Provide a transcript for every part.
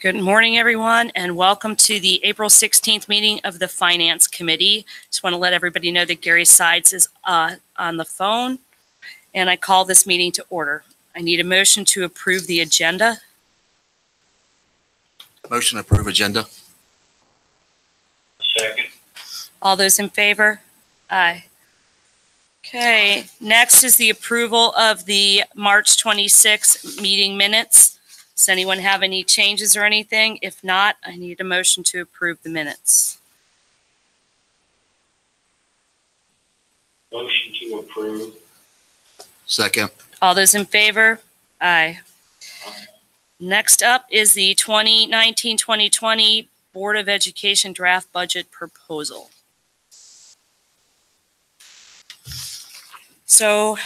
Good morning, everyone, and welcome to the April 16th meeting of the Finance Committee. Just want to let everybody know that Gary Sides is on the phone, and I call this meeting to order. I need a motion to approve the agenda. Motion to approve agenda. Second. All those in favor? Aye. Okay, next is the approval of the March 26th meeting minutes. Does anyone have any changes or anything? If not, I need a motion to approve the minutes. Motion to approve. Second. All those in favor? Aye. Next up is the 2019-2020 Board of Education draft budget proposal. So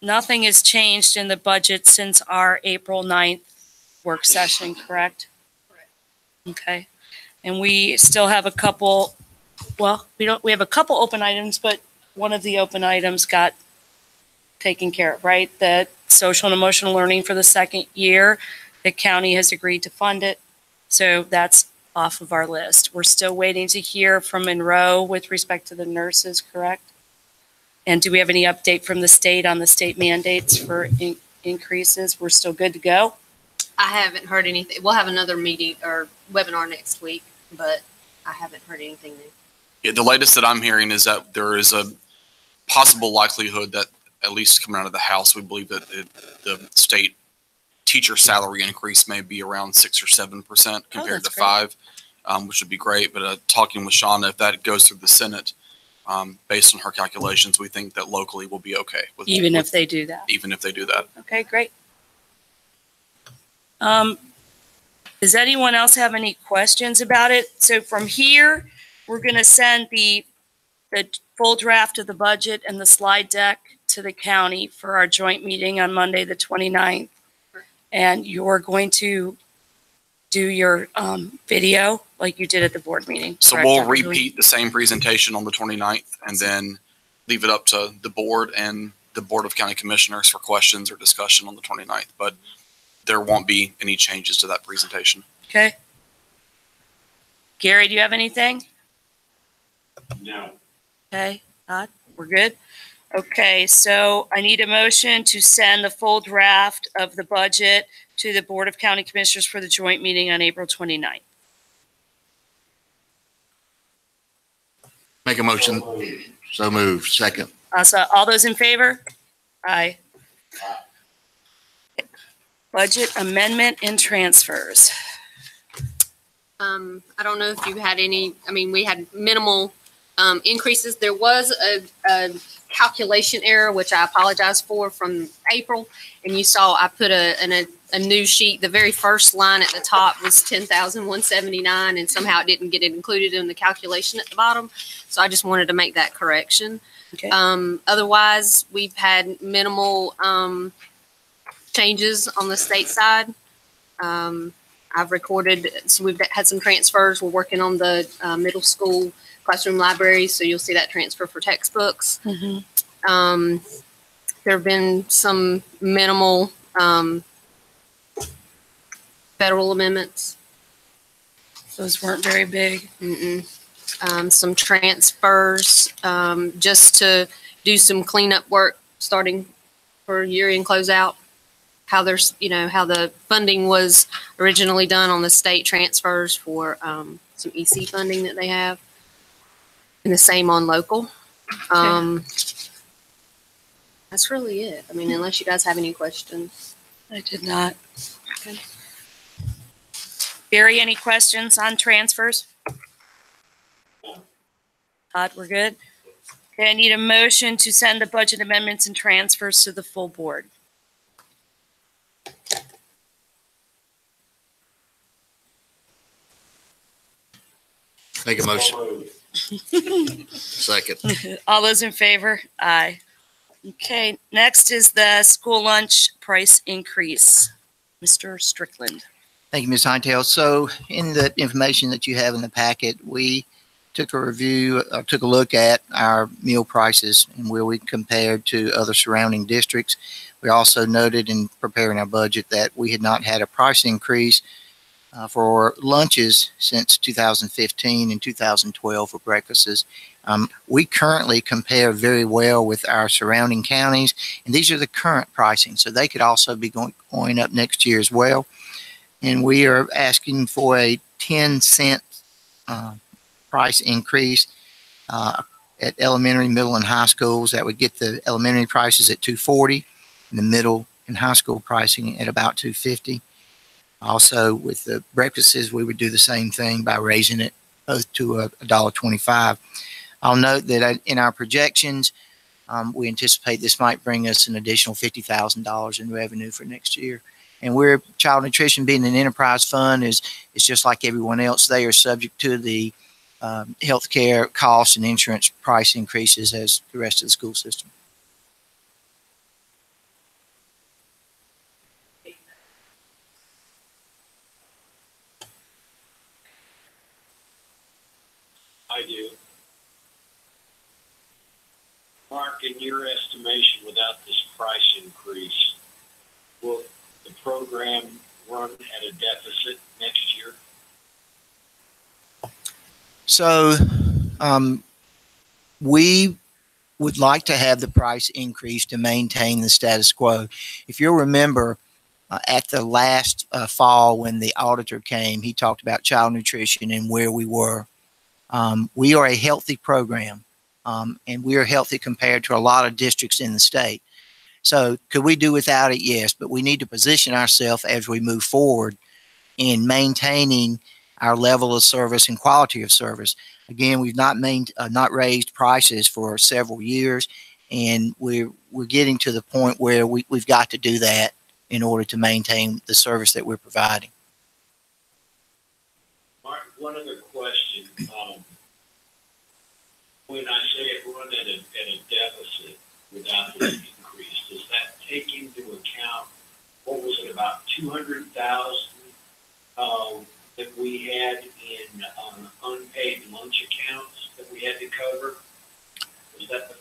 nothing has changed in the budget since our April 9th work session, correct? Correct. Okay. And we still have a couple, well, we have a couple open items, but one of the open items got taken care of, right? The social and emotional learning for the second year, the county has agreed to fund it. So that's off of our list. We're still waiting to hear from Monroe with respect to the nurses, correct? And do we have any update from the state on the state mandates for increases? We're still good to go? I haven't heard anything. We'll have another meeting or webinar next week, but I haven't heard anything new. Yeah, the latest that I'm hearing is that there is a possible likelihood that, at least coming out of the House, we believe that the state teacher salary increase may be around 6 or 7% compared to 5, which would be great. But talking with Shauna, if that goes through the Senate, based on her calculations, we think that locally we'll be okay. If they do that. Even if they do that. Okay, great. Does anyone else have any questions about it? So from here, we're going to send the full draft of the budget and the slide deck to the county for our joint meeting on Monday, the 29th. And you're going to do your video like you did at the board meeting. So we'll repeat the same presentation on the 29th and then leave it up to the board and the Board of County Commissioners for questions or discussion on the 29th. But there won't be any changes to that presentation. Okay. Gary, do you have anything? No. Okay, Todd, we're good? Okay, so I need a motion to send the full draft of the budget to the Board of County Commissioners for the joint meeting on April 29th. Make a motion. So moved. Second. So all those in favor? Aye. Budget amendment and transfers. I don't know if you had any, we had minimal increases. There was a calculation error, which I apologize for, from April. And you saw I put a new sheet. The very first line at the top was 10,179, and somehow it didn't get it included in the calculation at the bottom. So I just wanted to make that correction. Okay. Otherwise, we've had minimal changes on the state side. I've recorded, so we've had some transfers. We're working on the middle school classroom library, so you'll see that transfer for textbooks. Mm-hmm. There have been some minimal federal amendments. Those weren't very big. Some transfers just to do some cleanup work starting for year-end closeout. How there's, how the funding was originally done on the state transfers for some EC funding that they have. And the same on local. That's really it. Unless you guys have any questions. I did not. Okay. Barry, any questions on transfers? Todd, we're good? Okay, I need a motion to send the budget amendments and transfers to the full board. Make a motion. Second. All those in favor? Aye. Okay, next is the school lunch price increase. Mr. Strickland. Thank you, Ms. Hightail. So in the information that you have in the packet, we took a look at our meal prices and where we compared to other surrounding districts. We also noted in preparing our budget that we had not had a price increase for lunches since 2015 and 2012 for breakfasts. We currently compare very well with our surrounding counties, and these are the current pricing, so they could also be going up next year as well. And we are asking for a 10-cent price increase at elementary, middle, and high schools. That would get the elementary prices at $2.40, and the middle and high school pricing at about $2.50. Also, with the breakfasts, we would do the same thing by raising it both to $1.25. I'll note that in our projections, we anticipate this might bring us an additional $50,000 in revenue for next year. And child nutrition being an enterprise fund is just like everyone else. They are subject to the healthcare costs and insurance price increases as the rest of the school system. I do. Mark, in your estimation, without this price increase, will the program run at a deficit next year? So we would like to have the price increase to maintain the status quo. If you'll remember, at the last fall when the auditor came, he talked about child nutrition and where we were. We are a healthy program, and we are healthy compared to a lot of districts in the state. So could we do without it? Yes, but we need to position ourselves as we move forward in maintaining our level of service and quality of service. Again, we've not raised prices for several years, and we're getting to the point where we've got to do that in order to maintain the service that we're providing. Mark, one other question. When I say it run at a deficit without the increase, does that take into account, what was it, about 200,000 that we had in unpaid lunch accounts that we had to cover? Is that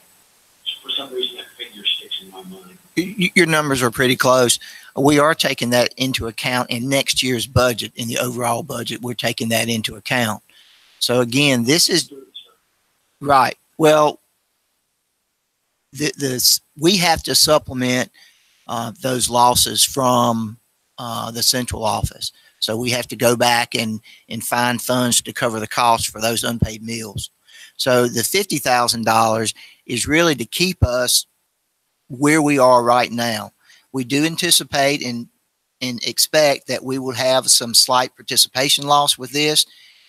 for some reason that figure sticks in my mind? Your numbers are pretty close. We are taking that into account in next year's budget. In the overall budget, we're taking that into account. So again, this is right. Well, we have to supplement those losses from the central office. So we have to go back and find funds to cover the costs for those unpaid meals. So the $50,000 is really to keep us where we are right now. We do anticipate and expect that we will have some slight participation loss with this.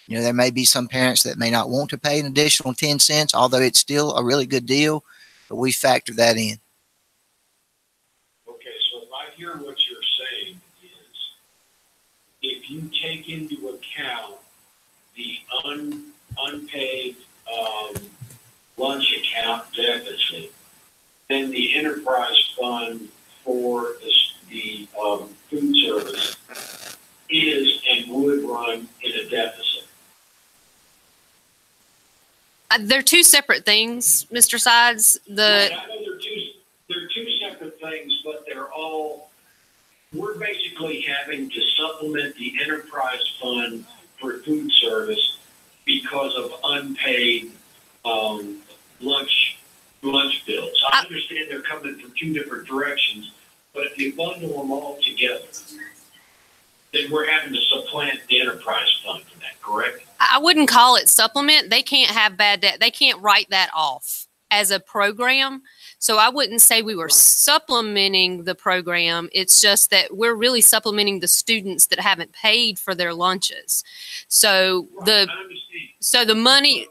You know, there may be some parents that may not want to pay an additional 10 cents, although it's still a really good deal, but we factor that in. Okay, so if I hear what you're saying is, if you take into account the unpaid lunch account deficit, then the enterprise fund for the food service is and would run in a deficit. They're two separate things, Mr. Sides. Right, I know they're two separate things, but we're basically having to supplement the enterprise fund for food service because of unpaid lunch bills. I understand they're coming from two different directions, but if you bundle them all together, then we're having to supplant the enterprise fund for that, correct? I wouldn't call it supplement. They can't have bad debt. They can't write that off as a program. So I wouldn't say we were supplementing the program. It's just that we're really supplementing the students that haven't paid for their lunches. So the money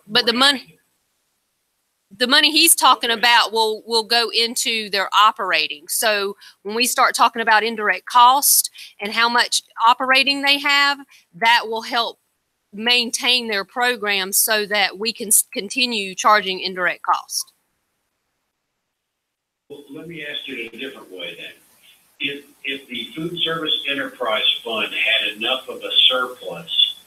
he's talking about will go into their operating. So when we start talking about indirect cost and how much operating they have, that will help maintain their program so that we can continue charging indirect cost. Well, let me ask you in a different way then. If the food service enterprise fund had enough of a surplus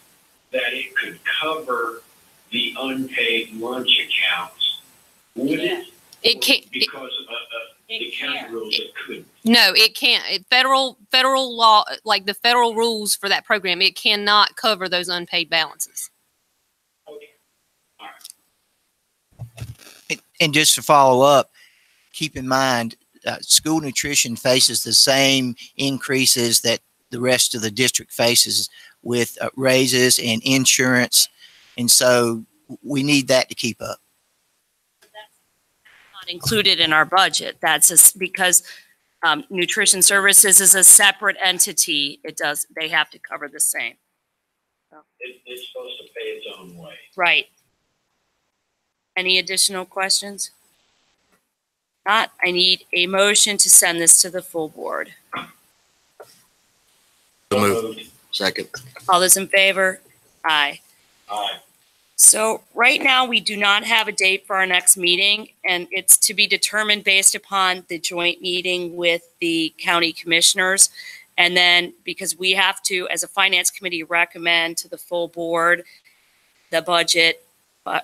that it could cover the unpaid lunch accounts, would it? It can't. Because of the county rules, it couldn't. No, it can't. Federal law, like the federal rules for that program, it cannot cover those unpaid balances. Okay. All right. And just to follow up, keep in mind, school nutrition faces the same increases that the rest of the district faces with raises and insurance. And so we need that to keep up. Not included in our budget. That's just because nutrition services is a separate entity. They have to cover the same. It's supposed to pay its own way. Right. Any additional questions? Not, I need a motion to send this to the full board. So moved. Second. All those in favor? Aye. Aye. So right now, we do not have a date for our next meeting, and it's to be determined based upon the joint meeting with the county commissioners. And then, because we have to, as a finance committee, recommend to the full board the budget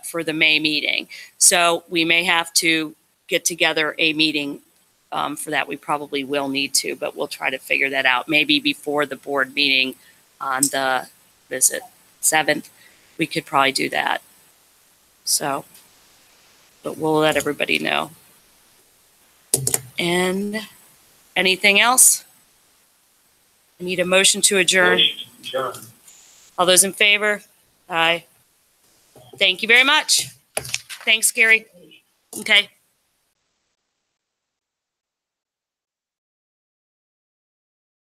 for the May meeting. So we may have to get together a meeting for that. We probably will need to, but we'll try to figure that out. Maybe before the board meeting on the, is it 7th? We could probably do that. So, but we'll let everybody know. And anything else? I need a motion to adjourn. Adjourn. All those in favor? Aye. Thank you very much. Thanks, Gary. Okay.